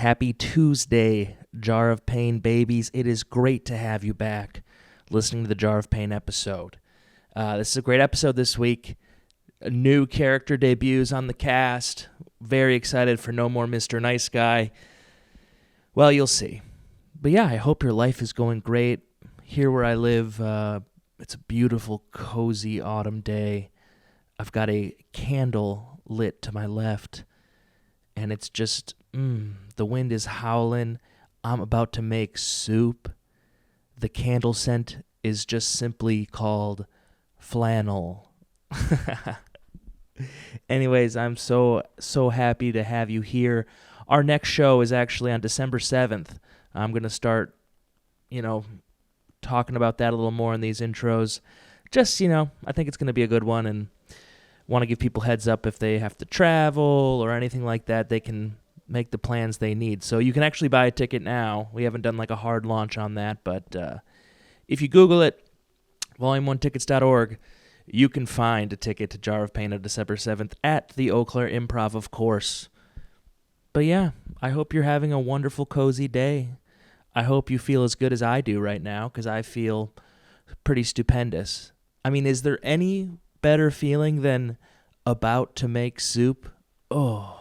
Happy Tuesday, Jar of Pain babies. It is great to have you back listening to the Jar of Pain episode. This is a great episode this week. New character debuts on the cast. Very excited for No More Mr. Nice Guy. Well, you'll see. But yeah, I hope your life is going great. Here where I live, it's a beautiful, cozy autumn day. I've got a candle lit to my left, and it's just, the wind is howling. I'm about to make soup. The candle scent is just simply called flannel. Anyways, I'm so happy to have you here. Our next show is actually on December 7th. I'm going to start, talking about that a little more in these intros. Just, I think it's going to be a good one, and want to give people heads up if they have to travel or anything like that. They can make the plans they need. So you can actually buy a ticket now. We haven't done like a hard launch on that, but if you Google it, volume1tickets.org, you can find a ticket to Jar of Pain on December 7th at the Eau Claire Improv, of course. But yeah, I hope you're having a wonderful, cozy day. I hope you feel as good as I do right now, because I feel pretty stupendous. I mean, is there any better feeling than about to make soup? Oh,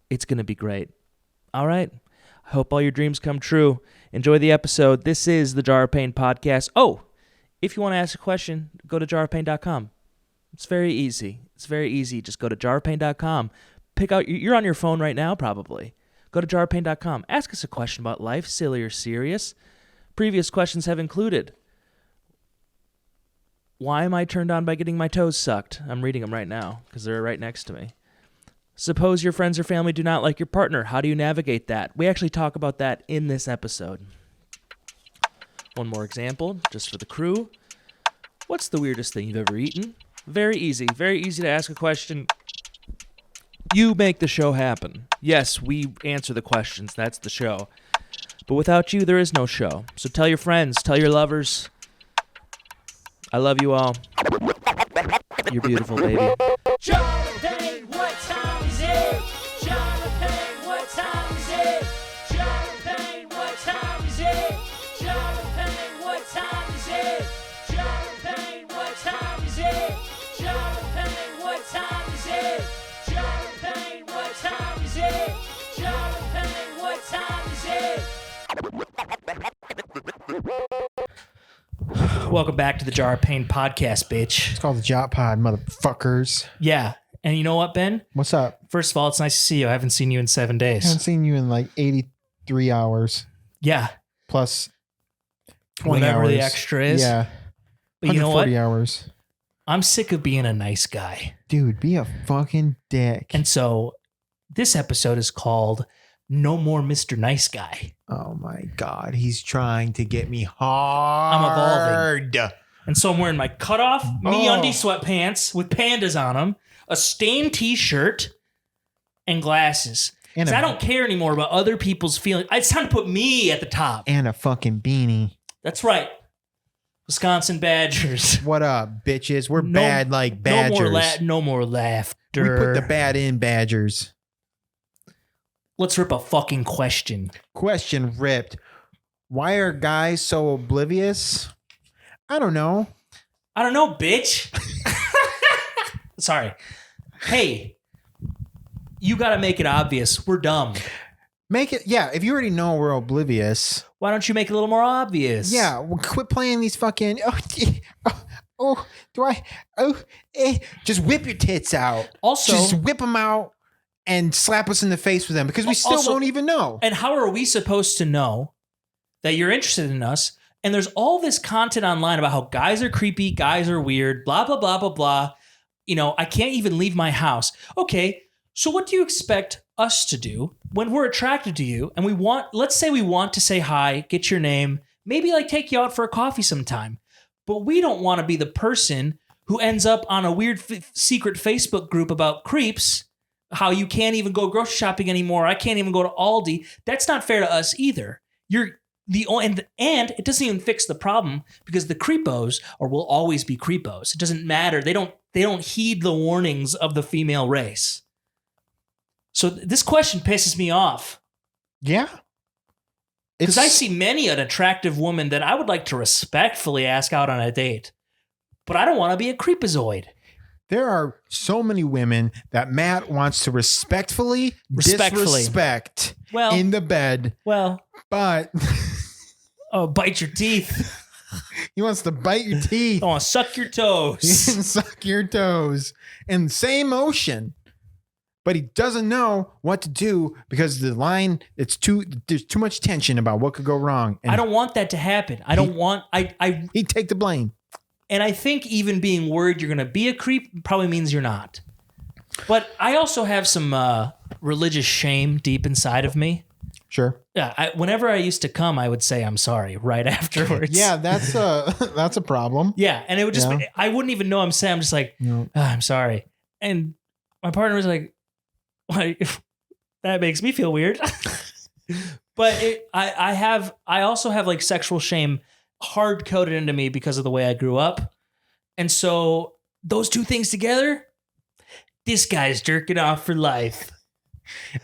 it's going to be great. All right. I hope all your dreams come true. Enjoy the episode. This is the Jar of Pain podcast. Oh, if you want to ask a question, go to jarofpain.com. It's very easy. Just go to jarofpain.com. Pick out, you're on your phone right now probably. Go to jarofpain.com. Ask us a question about life, silly or serious. Previous questions have included, why am I turned on by getting my toes sucked? I'm reading them right now because they're right next to me. Suppose your friends or family do not like your partner. How do you navigate that? We actually talk about that in this episode. One more example, just for the crew. What's the weirdest thing you've ever eaten? Very easy to ask a question. You make the show happen. Yes, we answer the questions. That's the show. But without you, there is no show. So tell your friends, tell your lovers. I love you all. You're beautiful, baby. Jonathan, what time is it? Jonathan, what time is it? Jonathan, what time is it? Jonathan, what time is it? Jonathan, what time is it? Jonathan, what time is it? Jonathan, what time is it? Jonathan, what time is it? Welcome back to the Jar of Pain podcast, bitch. It's called the Jot Pod, motherfuckers. Yeah. And you know what, Ben? What's up? First of all, it's nice to see you. I haven't seen you in 7 I haven't days. seen you in like 83 hours. Yeah. Plus 20 Whatever hours. the extra is. Yeah. But you know what? 140 hours. I'm sick of being a nice guy. Dude, be a fucking dick. And so this episode is called No More Mr. Nice Guy. Oh my God. He's trying to get me hard. I'm evolving. And so I'm wearing my cutoff MeUndies sweatpants with pandas on them, a stained t-shirt, and glasses. And I don't care anymore about other people's feelings. It's time to put me at the top. And a fucking beanie. That's right. Wisconsin Badgers. What up, bitches? We're bad like badgers. No more laughter. We put the bad in badgers. Let's rip a fucking question. Question ripped. Why are guys so oblivious? I don't know. I don't know, bitch. Sorry. Hey, you got to make it obvious. We're dumb. Make it, yeah, if you already know we're oblivious. Why don't you make it a little more obvious? Yeah, well, quit playing these fucking, just whip your tits out. Also, just whip them out and slap us in the face with them because we still won't even know. And how are we supposed to know that you're interested in us? And there's all this content online about how guys are creepy, guys are weird, blah, blah, blah, blah, blah. I can't even leave my house. Okay, so what do you expect us to do when we're attracted to you and let's say we want to say hi, get your name, maybe like take you out for a coffee sometime, but we don't want to be the person who ends up on a weird secret Facebook group about creeps, how you can't even go grocery shopping anymore. I can't even go to Aldi. That's not fair to us either. And it doesn't even fix the problem because the creepos will always be creepos. It doesn't matter. They don't heed the warnings of the female race. So this question pisses me off. Yeah. Because I see many an attractive woman that I would like to respectfully ask out on a date, but I don't want to be a creepazoid. There are so many women that Matt wants to respectfully disrespect in the bed. Well, but bite your teeth. He wants to bite your teeth. I want to suck your toes. Suck your toes in the same motion. But he doesn't know what to do because the line, there's too much tension about what could go wrong. And I don't want that to happen. he'd take the blame. And I think even being worried you're going to be a creep probably means you're not. But I also have some religious shame deep inside of me. Sure. Yeah. Whenever I used to come, I would say I'm sorry right afterwards. Yeah, that's a problem. Yeah. And it would just be, I wouldn't even know I'm saying. I'm just like, I'm sorry. And my partner was like, that makes me feel weird. But I also have like sexual shame hard coded into me because of the way I grew up. And so those two things together, this guy's jerking off for life.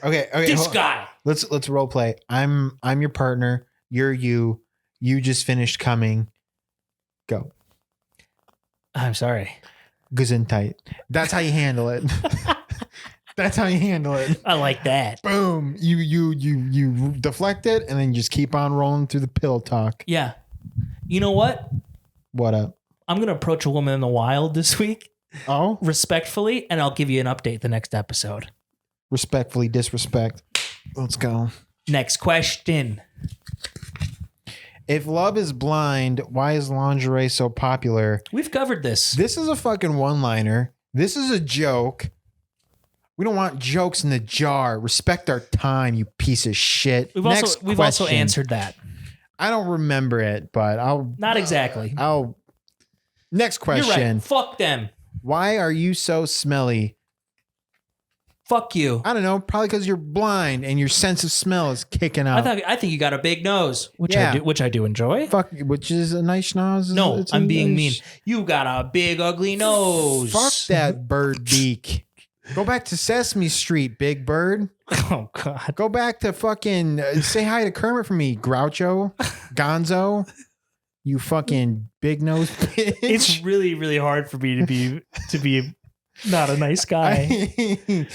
Okay. This guy. Let's role play. I'm your partner. You're you. You just finished coming. Go. I'm sorry. Gesundheit. That's how you handle it. That's how you handle it. I like that. Boom. You deflect it and then you just keep on rolling through the pillow talk. Yeah. You know what? What up? I'm going to approach a woman in the wild this week. Oh? Respectfully, and I'll give you an update the next episode. Respectfully disrespect. Let's go. Next question. If love is blind, why is lingerie so popular? We've covered this. This is a fucking one-liner. This is a joke. We don't want jokes in the jar. Respect our time, you piece of shit. We've also answered that. I don't remember it, but Not exactly. Next question. You're right. Fuck them. Why are you so smelly? Fuck you. I don't know. Probably because you're blind and your sense of smell is kicking out. I think you got a big nose, which Yeah. I do enjoy. Fuck, which is a nice nose. No, It's a I'm being nice- mean. You got a big ugly nose. Fuck that bird beak. Go back to Sesame Street, Big Bird. Oh God. Go back to fucking say hi to Kermit for me, Groucho, Gonzo. You fucking big nose bitch. It's really, really hard for me to be not a nice guy.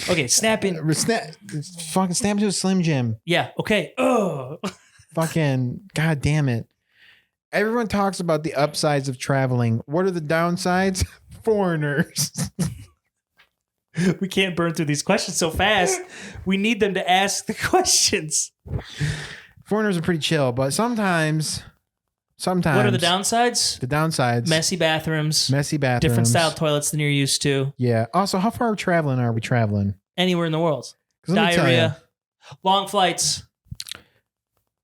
Okay, snap in. Fucking snap into a Slim Jim. Yeah. Okay. Oh. Fucking god damn it. Everyone talks about the upsides of traveling. What are the downsides? Foreigners. We can't burn through these questions so fast. We need them to ask the questions. Foreigners are pretty chill, but sometimes. What are the downsides? The downsides. Messy bathrooms. Different Different style toilets than you're used to. Yeah. Also, how far are we traveling? Anywhere in the world. 'Cause let me tell Diarrhea. Long flights.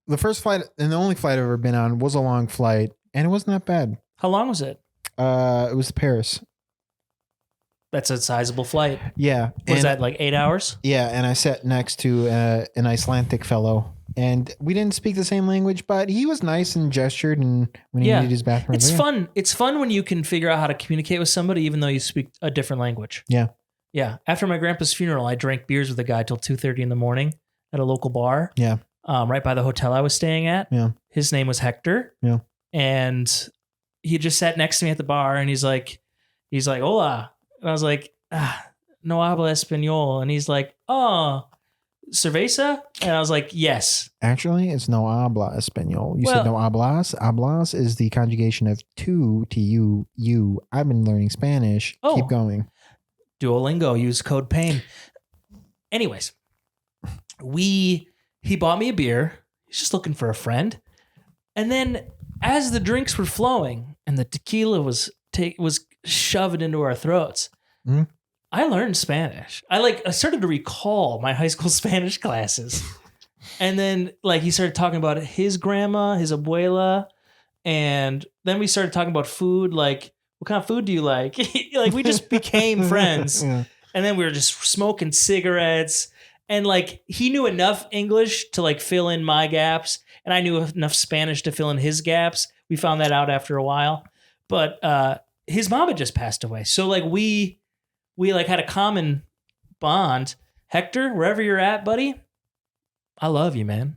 The first flight and the only flight I've ever been on was a long flight, and it wasn't that bad. How long was it? It was to Paris. That's a sizable flight. Yeah. Was that like 8 hours? Yeah, and I sat next to an Icelandic fellow, and we didn't speak the same language, but he was nice and gestured, and when he needed his bathroom. It's fun. It's fun when you can figure out how to communicate with somebody, even though you speak a different language. Yeah. Yeah. After my grandpa's funeral, I drank beers with a guy till 2:30 in the morning at a local bar. Yeah. Right by the hotel I was staying at. Yeah. His name was Hector. Yeah. And he just sat next to me at the bar, and he's like, hola. And I was like, no habla español. And he's like, oh, cerveza? And I was like, yes. Actually, it's no habla español. You said no hablas. Hablas is the conjugation of to you. I've been learning Spanish. Oh. Keep going. Duolingo, use code PAIN. Anyways, he bought me a beer. He's just looking for a friend. And then as the drinks were flowing and the tequila was shoved into our throats, I learned Spanish. I started to recall my high school Spanish classes. And then he started talking about his grandma, his abuela. And then we started talking about food. Like, what kind of food do you like? We just became friends. Yeah. And then we were just smoking cigarettes. And he knew enough English to fill in my gaps. And I knew enough Spanish to fill in his gaps. We found that out after a while. But his mom had just passed away. So we had a common bond. Hector, wherever you're at, buddy, I love you, man.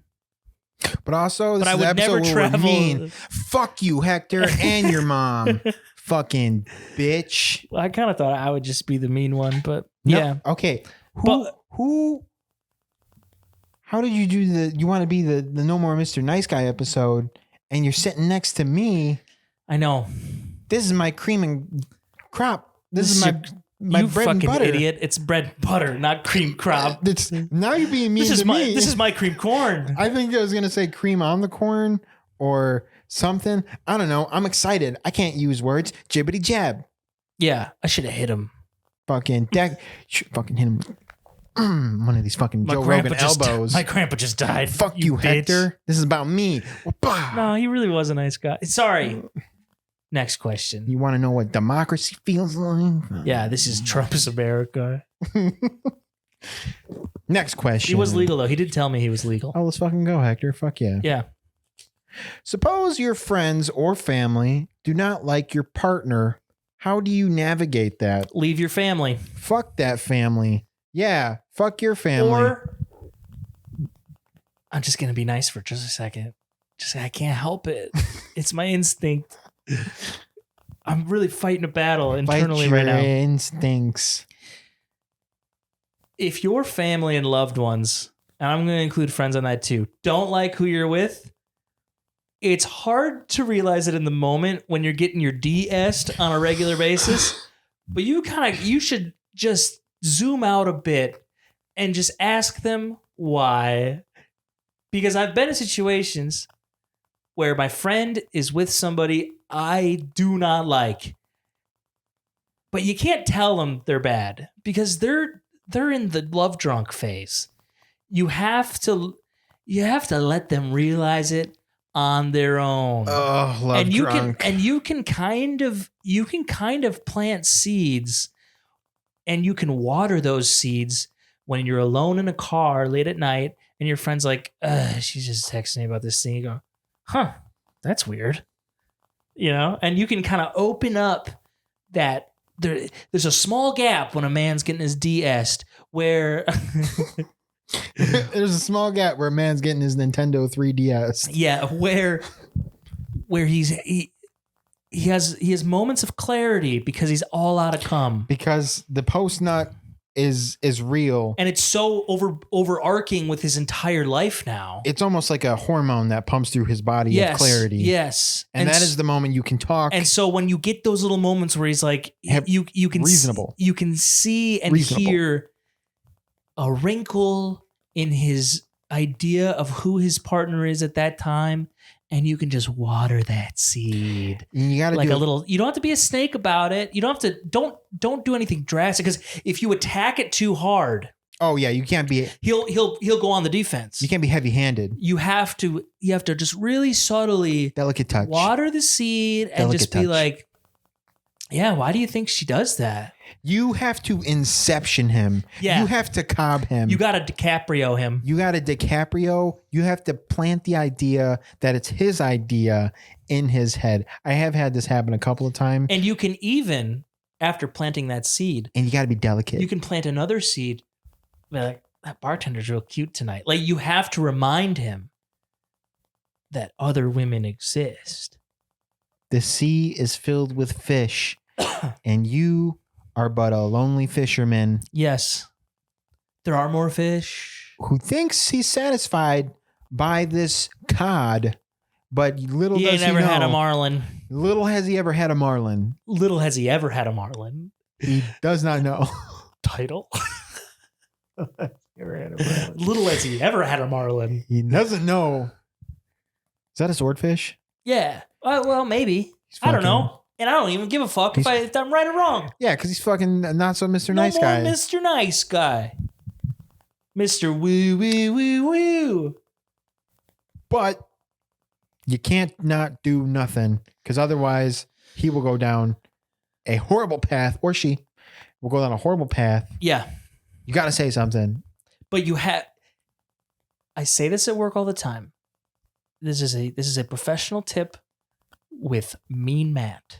But also, this But I is would the episode never where travel. we're mean. Fuck you, Hector, and your mom. Fucking bitch. Well, I kind of thought I would just be the mean one, but No, yeah. Okay. But- Who? How did you do the? You want to be the No More Mr. Nice Guy episode, and you're sitting next to me. I know. This is my cream and crop. This This is is my you bread and fucking butter. idiot. It's bread and butter, not cream crop. Now you're being mean to me. This is my cream corn. I think I was gonna say cream on the corn or something. I don't know. I'm excited. I can't use words. Jibbity jab. Yeah, I should have hit him. Fucking fucking hit him. One of these fucking Joe Rogan elbows. My grandpa just died. Fuck you, bitch. Hector. This is about me. Bah. No, he really was a nice guy. Sorry. Next question. You want to know what democracy feels like? Yeah, this is Trump's America. Next question. He was legal though. He did tell me he was legal. Oh, let's fucking go, Hector. Fuck yeah. Yeah. Suppose your friends or family do not like your partner. How do you navigate that? Leave your family. Fuck that family. Yeah, fuck your family. Or I'm just gonna be nice for just a second. Just I can't help it. It's my instinct. I'm really fighting a battle internally Fight right your now. instincts. If your family and loved ones, and I'm going to include friends on that too, don't like who you're with, it's hard to realize it in the moment when you're getting your DS'd on a regular basis. But you should just zoom out a bit and just ask them why. Because I've been in situations where my friend is with somebody I do not like, but you can't tell them they're bad because they're in the love drunk phase. You have to let them realize it on their own. Oh, love and you drunk. you can kind of plant seeds, and you can water those seeds when you're alone in a car late at night and your friend's like, she's just texting me about this thing. You go, huh, that's weird. You know, and you can kind of open up that there's a small gap when a man's getting his DS'd where There's a small gap where a man's getting his Nintendo 3DS. yeah, where he has moments of clarity because he's all out of cum. Because the post nut is real. And it's so overarching with his entire life now. It's almost like a hormone that pumps through his body of clarity. Yes. And that is the moment you can talk. And so when you get those little moments where he's like, you can reasonable. You can see and hear a wrinkle in his idea of who his partner is at that time, and you can just water that seed. You got to like do a little. You don't have to be a snake about it. You don't have to. Don't do anything drastic, because if you attack it too hard, oh yeah, you can't be. he'll go on the defense. You can't be heavy-handed. You have to just really subtly Delicate touch. water the seed and Delicate just be touch. like, yeah, why do you think she does that? You have to inception him. Yeah. You have to Cobb him. You got to DiCaprio him. You got to DiCaprio. You have to plant the idea that it's his idea in his head. I have had this happen a couple of times. And you can even, after planting that seed, And you got to be delicate. you can plant another seed. Be like, that bartender's real cute tonight. Like, you have to remind him that other women exist. The sea is filled with fish, and you are but a lonely fisherman Yes. There are more fish. who thinks he's satisfied by this cod, but little He does ain't he never know. had a marlin. Little has he ever had a marlin. Little has he ever had a marlin. He does not know. Title. Little has he ever had a marlin. He doesn't know. Is that a swordfish? Yeah. Well, maybe. I don't know. And I don't even give a fuck if I'm right or wrong. Yeah, because he's fucking not so Mr. No Nice more Guy. Mr. Nice Guy. Mr. Woo Woo Woo Woo. But you can't not do nothing, because otherwise he will go down a horrible path, or she will go down a horrible path. Yeah. You got to say something. But I say this at work all the time. This is a professional tip with Mean Matt.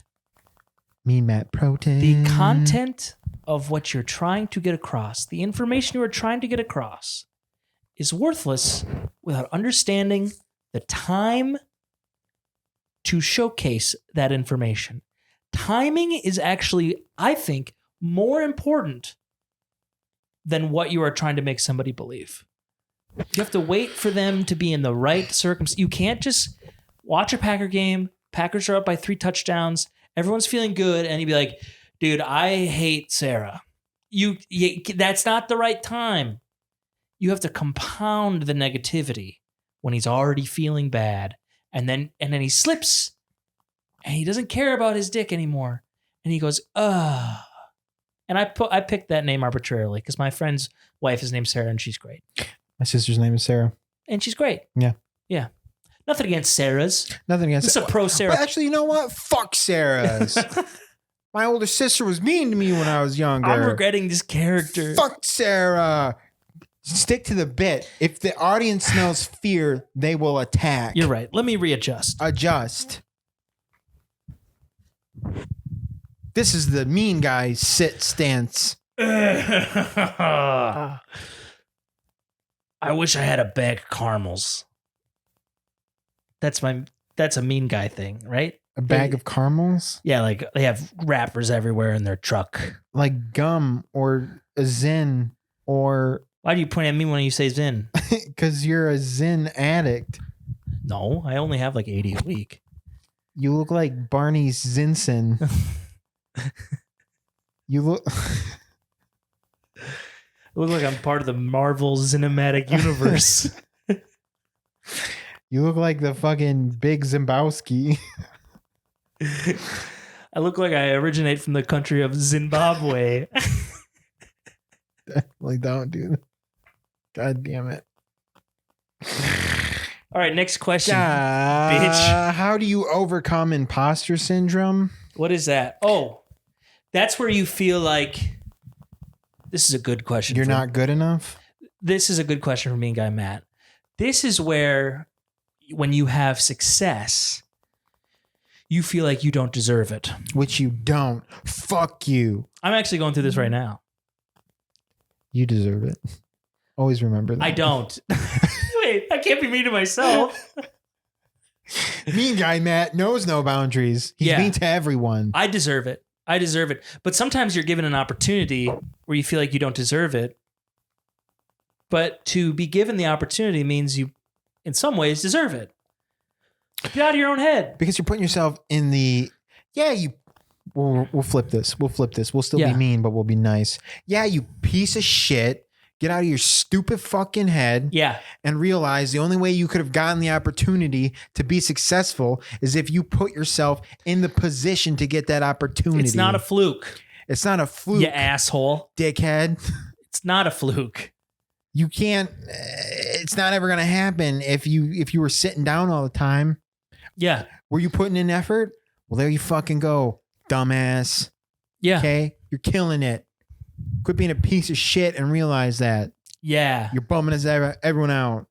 Mean Matt Protein. The content of what you're trying to get across, the information you are trying to get across, is worthless without understanding the time to showcase that information. Timing is actually, I think, more important than what you are trying to make somebody believe. You have to wait for them to be in the right circumstance. You can't just watch a Packer game. Packers are up by 3 touchdowns. Everyone's feeling good. And you'd be like, dude, I hate Sarah. That's not the right time. You have to compound the negativity when he's already feeling bad. And then he slips and he doesn't care about his dick anymore. And he goes, ugh. And I picked that name arbitrarily because my friend's wife is named Sarah and she's great. My sister's name is Sarah. And she's great. Yeah. Yeah. Nothing against Sarah's. Nothing against This is a pro Sarah. But actually, you know what? Fuck Sarah's. My older sister was mean to me when I was younger. I'm regretting this character. Fuck Sarah. Stick to the bit. If the audience smells fear, they will attack. You're right. Let me readjust. Adjust. This is the mean guy sit stance. I wish I had a bag of caramels. That's a mean guy thing, right? A bag of caramels? Yeah, like they have wrappers everywhere in their truck. Like gum or a Zin or... Why do you point at me when you say Zin? Because you're a Zin addict. No, I only have like 80 a week. You look like Barney Zinson. You look... I look like I'm part of the Marvel Cinematic Universe. You look like the fucking Big Zimbowski. I look like I originate from the country of Zimbabwe. Definitely don't, dude. God damn it. All right, next question, bitch. How do you overcome imposter syndrome? What is that? Oh, that's where you feel like this is a good question. You're not good enough? This is a good question for me and Guy Matt. This is where when you have success, you feel like you don't deserve it. Which you don't. Fuck you. I'm actually going through this right now. You deserve it. Always remember that. I don't. Wait, I can't be mean to myself. Mean guy Matt knows no boundaries. He's mean to everyone. I deserve it. I deserve it. But sometimes you're given an opportunity where you feel like you don't deserve it. But to be given the opportunity means you, in some ways, deserve it. Get out of your own head. Because you're putting yourself in the, we'll flip this. We'll flip this. We'll still be mean, but we'll be nice. Yeah, you piece of shit. Get out of your stupid fucking head. Yeah. And realize the only way you could have gotten the opportunity to be successful is if you put yourself in the position to get that opportunity. It's not a fluke. It's not a fluke. You asshole. Dickhead. It's not a fluke. You can't, it's not ever going to happen if you were sitting down all the time. Yeah. Were you putting in effort? Well, there you fucking go, dumbass. Yeah. Okay? You're killing it. Quit being a piece of shit and realize that. Yeah. You're bumming everyone out.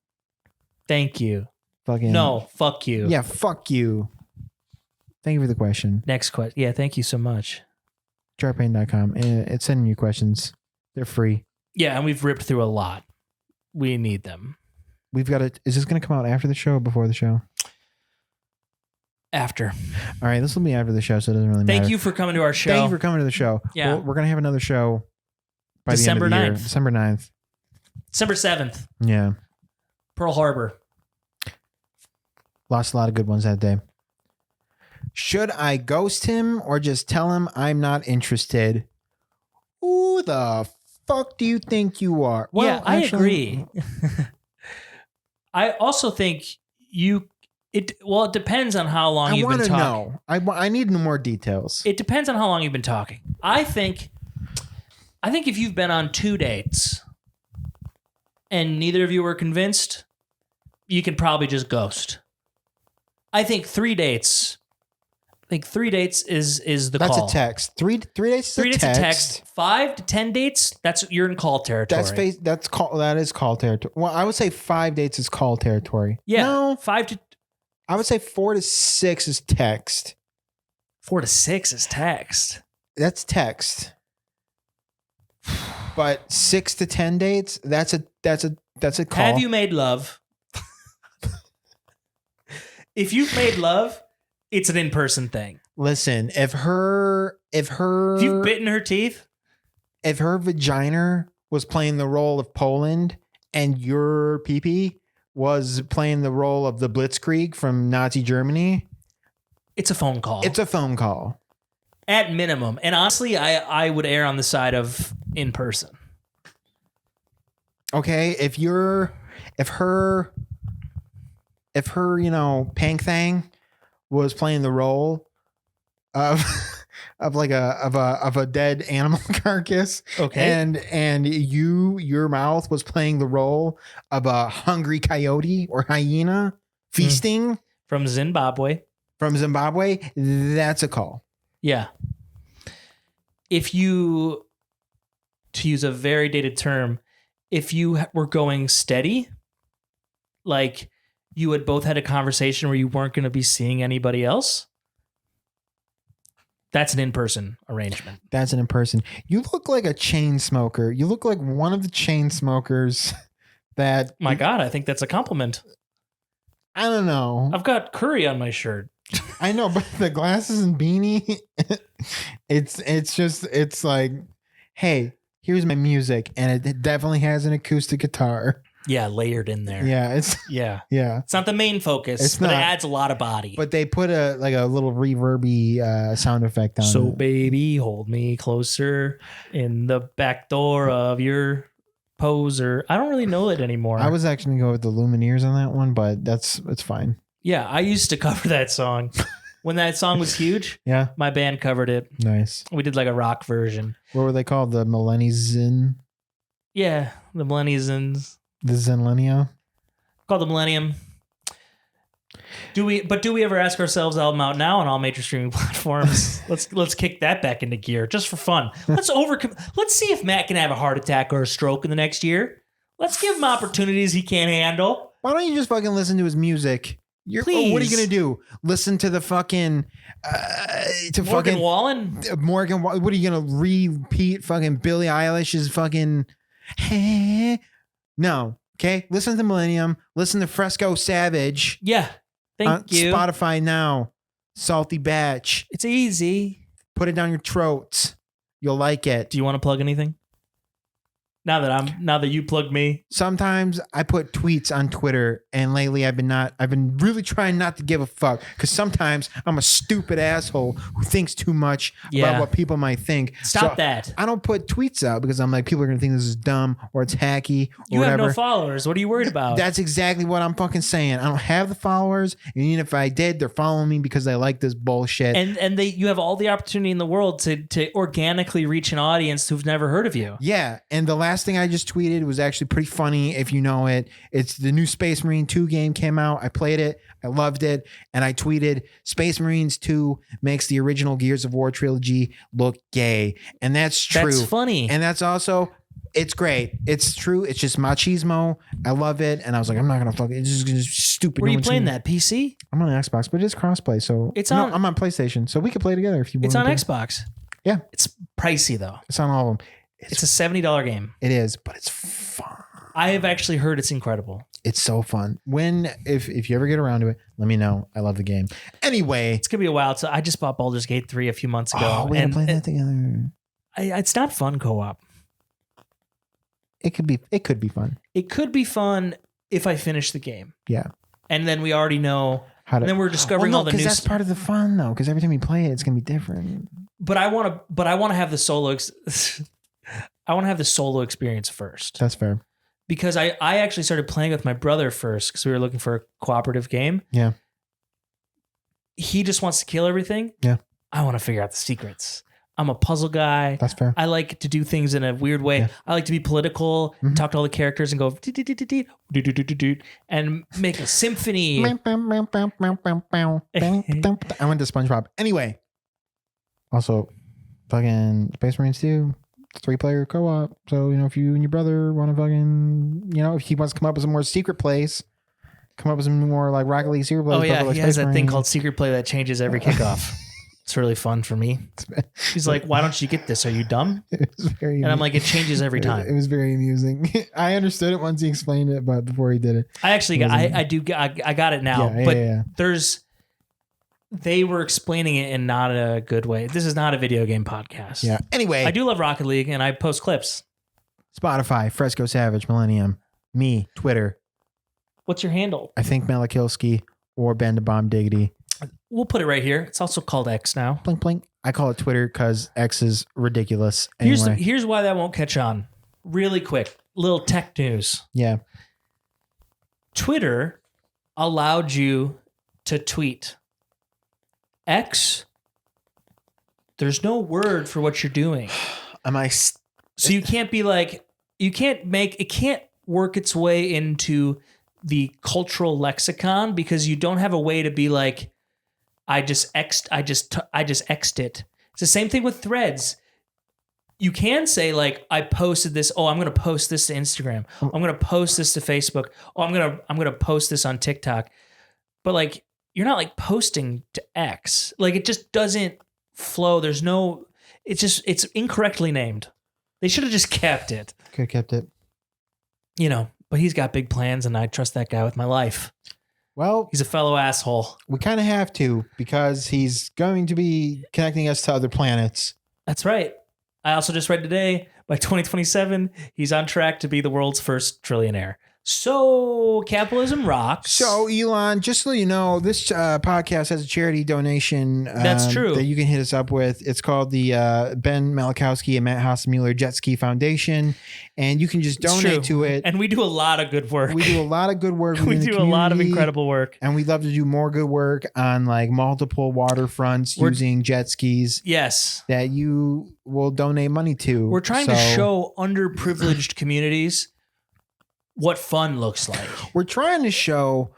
Thank you. Fucking. No, fuck you. Yeah, fuck you. Thank you for the question. Next question. Yeah, thank you so much. Jarpain.com. It's sending you questions. They're free. Yeah, and we've ripped through a lot. We need them. We've got it. Is this going to come out after the show or before the show? After. All right, this will be after the show, so it doesn't really matter. Thank you for coming to our show. Thank you for coming to the show. Yeah. We're going to have another show by December the end of the 9th. year. December 9th. December 7th. Yeah. Pearl Harbor. Lost a lot of good ones that day. Should I ghost him or just tell him I'm not interested? Who the fuck do you think you are? Well, yeah, I agree. I also think it depends on how long you've been talking. I need more details. It depends on how long you've been talking. I think if you've been on 2 dates and neither of you were convinced, you can probably just ghost. I think 3 dates. Is the call. That's a text. Three dates. Three dates a text. 5 to 10 dates. You're in call territory. That is call territory. Well, I would say 5 dates is call territory. Yeah. No, 5 to. I would say 4 to 6 is text. 4 to 6 is text. That's text. But 6 to 10 dates. That's That's a call. Have you made love? If you've made love, it's an in-person thing. Listen, if If you've bitten her teeth, if her vagina was playing the role of Poland and your pee-pee was playing the role of the Blitzkrieg from Nazi Germany, it's a phone call. it's a phone call. At minimum. And honestly, I would err on the side of in person. Okay, if her, Pank Thang was playing the role of like a dead animal carcass, Okay. and your mouth was playing the role of a hungry coyote or hyena feasting From Zimbabwe. from Zimbabwe, that's a call. Yeah. If you, to use a very dated term, if you were going steady, like you had both had a conversation where you weren't going to be seeing anybody else, that's an in-person arrangement. That's an in-person. You look like a chain smoker. You look like one of the chain smokers that My God, I think that's a compliment. I don't know. I've got curry on my shirt. I know, but the glasses and beanie, it's like, hey, here's my music, and it definitely has an acoustic guitar. Yeah, layered in there. Yeah, Yeah. yeah. It's not the main focus, It's but it not. adds a lot of body. But they put a little reverby sound effect on So, it. baby, hold me closer in the back door of your poser. I don't really know it anymore. I was actually gonna go with the Lumineers on that one, but it's fine. Yeah, I used to cover that song. When that song was huge, Yeah, my band covered it. nice. We did like a rock version. What were they called? The Millennials? Yeah, the Millennials. The Zenlennia? Called the Millennium. Do we ever ask ourselves album out now on all major streaming platforms? Let's kick that back into gear just for fun. Let's see if Matt can have a heart attack or a stroke in the next year. Let's give him opportunities he can't handle. Why don't you just fucking listen to his music? What are Please. you gonna do? Listen to the fucking Morgan Wallen. Morgan. What are you gonna repeat? Fucking Billie Eilish's fucking. No. Okay. Listen to Millennium. Listen to Fresco Savage. Yeah. Thank on you. Spotify now. Salty Batch. It's easy. Put it down your throats. You'll like it. Do you want to plug anything? Now that you plugged me. Sometimes I put tweets on Twitter, and lately I've been really trying not to give a fuck, because sometimes I'm a stupid asshole who thinks too much Yeah. about what people might think. Stop So that. I don't put tweets out because I'm like, people are gonna think this is dumb or it's hacky or You whatever. have no followers. What are you worried about? That's exactly what I'm fucking saying. I don't have the followers, and even if I did, they're following me because they like this bullshit. and you have all the opportunity in the world to organically reach an audience who've never heard of you. Yeah, and the last thing I just tweeted was actually pretty funny if you know it. It's the new Space Marine 2 game came out. I played it. I loved it. And I tweeted, Space Marines 2 makes the original Gears of War trilogy look gay. And that's true. That's funny. And that's also, it's great. It's true. It's just machismo. I love it. And I was like, I'm not going to fuck it. It's just stupid. Where are No you one's playing gonna- that? PC? I'm on Xbox, but it's crossplay. So It's No, on- I'm on PlayStation. So we could play together if you want. It's on to. Xbox. Yeah. It's pricey though. It's on all of them. It's a $70 game. It is, but it's fun. I have actually heard it's incredible. It's so fun. If you ever get around to it, let me know. I love the game. Anyway, It's gonna be a while. So I just bought Baldur's Gate 3 a few months ago. we gotta and play that together. it's not fun co-op. It could be fun. It could be fun if I finish the game. Yeah. And then we already know. How to? And then we're discovering all the new. That's part of the fun though. Because every time you play it, it's gonna be different. But I want to have the solo. I want to have the solo experience first. That's fair. Because I actually started playing with my brother first because we were looking for a cooperative game. Yeah. He just wants to kill everything. Yeah. I want to figure out the secrets. I'm a puzzle guy. That's fair. I like to do things in a weird way. Yeah. I like to be political, Mhm. talk to all the characters and go and make a symphony. I went to SpongeBob. Anyway. Also, fucking Space Marines 2. 3-player co-op. So, if you and your brother want to fucking, if he wants to come up with some more secret plays, come up with some more like Rocket League secret plays. Oh yeah, like he has Space that thing Marines. called Secret Play that changes every kickoff. It's really fun for me. He's like, why don't you get this? Are you dumb? It was very. And I'm like, it changes every It time. was very amusing. I understood it once he explained it, but before he did it, I actually got, I got it now. Yeah, but yeah. they were explaining it in not a good way. This is not a video game podcast. Yeah. Anyway, I do love Rocket League and I post clips. Spotify, Fresco Savage, Millennium, me, Twitter. What's your handle? I think Malachoski or Ben the Bomb Diggity. We'll put it right here. It's also called X now. Blink, blink. I call it Twitter because X is ridiculous. Anyway. Here's why that won't catch on. Really quick, little tech news. Yeah. Twitter allowed you to tweet. X, there's no word for what you're doing. So you can't be like, it can't work its way into the cultural lexicon because you don't have a way to be like, I just X'd it. It's the same thing with threads. You can say like, I posted this. Oh, I'm going to post this to Instagram. I'm going to post this to Facebook. Oh, I'm going to post this on TikTok. But like, you're not like posting to X. Like it just doesn't flow. It's incorrectly named. They should have just kept it. Could have kept it. But he's got big plans and I trust that guy with my life. Well, He's a fellow asshole. we kind of have to because he's going to be connecting us to other planets. That's right. I also just read today, by 2027, he's on track to be the world's first trillionaire. So capitalism rocks. So Elon, just so you know, this podcast has a charity donation. That's true. That you can hit us up with. It's called the Ben Malachoski and Matt Hasenmueller Jet Ski Foundation, and you can just It's donate true. to it. And we do a lot of good work. We do a lot of good work. We within the do a lot of community, incredible work. and we'd love to do more good work on like multiple waterfronts using jet skis Yes. that you will donate money to. We're trying to show underprivileged communities what fun looks like. We're trying to show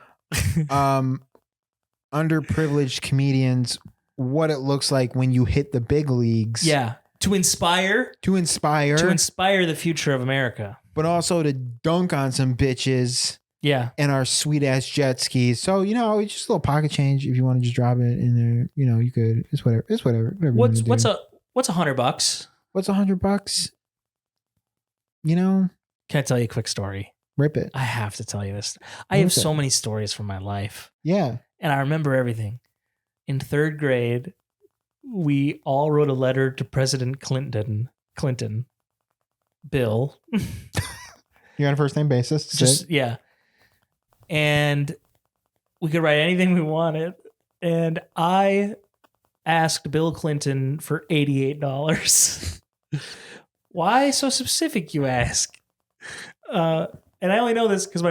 underprivileged comedians what it looks like when you hit the big leagues. Yeah. To inspire the future of America. But also to dunk on some bitches Yeah. and our sweet ass jet skis. So, it's just a little pocket change if you want to just drop it in there. You could. It's whatever. Whatever you What's wanna do. $100? What's $100? Can Can I tell you a quick story? rip it. I have to tell you this. I have Okay. so many stories from my life. Yeah. And I remember everything. In 3rd grade, we all wrote a letter to President Clinton, Bill. You're on a first name basis. Just, yeah. And we could write anything we wanted. And I asked Bill Clinton for $88. Why so specific, you ask? And I only know this because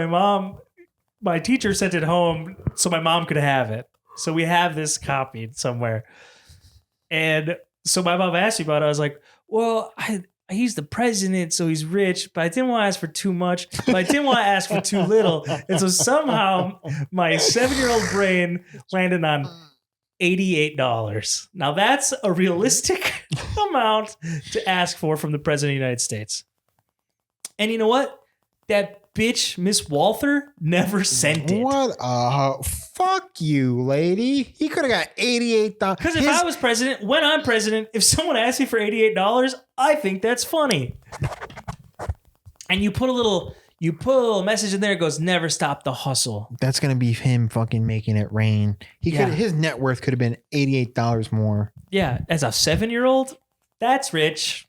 my teacher sent it home so my mom could have it. So we have this copied somewhere. And so my mom asked me about it. I was like, well, he's the president, so he's rich, but I didn't want to ask for too much, but I didn't want to ask for too little. And so somehow my 7-year-old brain landed on $88. Now that's a realistic amount to ask for from the president of the United States. And you know what? That bitch, Miss Walther, never sent it. What? Fuck you, lady. He could have got $88. Because if I was president, when I'm president, if someone asks me for $88, I think that's funny. And you put a little message in there that goes, never stop the hustle. That's gonna be him fucking making it rain. His net worth could have been $88 more. Yeah, as a 7-year-old, that's rich.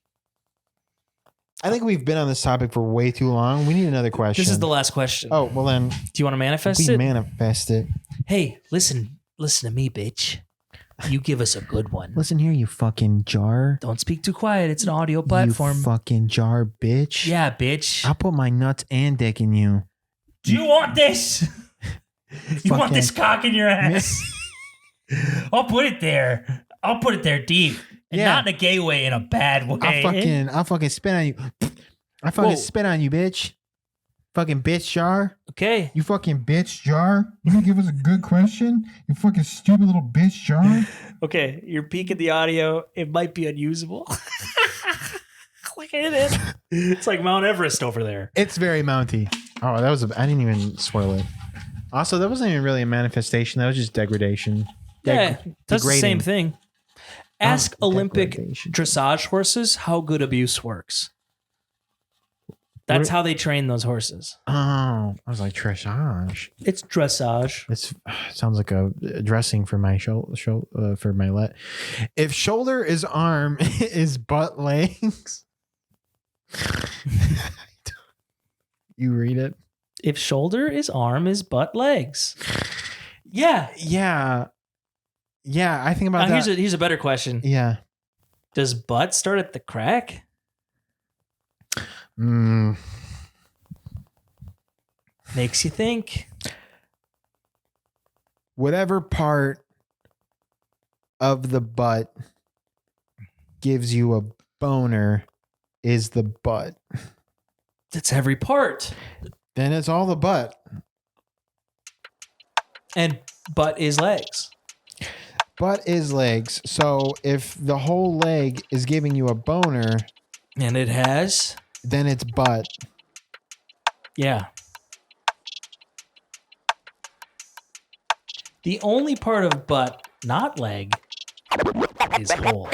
I think we've been on this topic for way too long. We need another question. This is the last question. Oh, well then. Do you want to manifest We it? manifest it. Hey, listen to me, bitch. You give us a good one. Listen here, you fucking jar. Don't speak too quiet. It's an audio platform. You fucking jar, bitch. Yeah, bitch. I'll put my nuts and dick in you. Do you want this? You want this cock in your ass? I'll put it there. I'll put it there deep. And not in a gay way, in a bad way. I'll fucking spit on you. I fucking spit on you, bitch. Fucking bitch jar. Okay. You fucking bitch jar. You gonna give us a good question? You fucking stupid little bitch jar. Okay, you're peeking the audio. It might be unusable. Look at it. It's like Mount Everest over there. It's very mounty. Oh, I didn't even swirl it. Also, that wasn't even really a manifestation. That was just degradation. Yeah, that's the same thing. Ask Olympic declaration. dressage horses how good abuse works. That's how they train those horses. Oh, I was like dressage. It's dressage. It sounds like a dressing for my for my leg. If shoulder is arm, is butt legs. You read it. If shoulder is arm, is butt legs. Yeah. Yeah. I think about that. Here's a better question. Yeah. Does butt start at the crack? Makes you think. Whatever part of the butt gives you a boner is the butt. That's every part. Then it's all the butt. And butt is legs. Butt is legs. So if the whole leg is giving you a boner, And it has. then it's butt. Yeah. The only part of butt, not leg, is hole.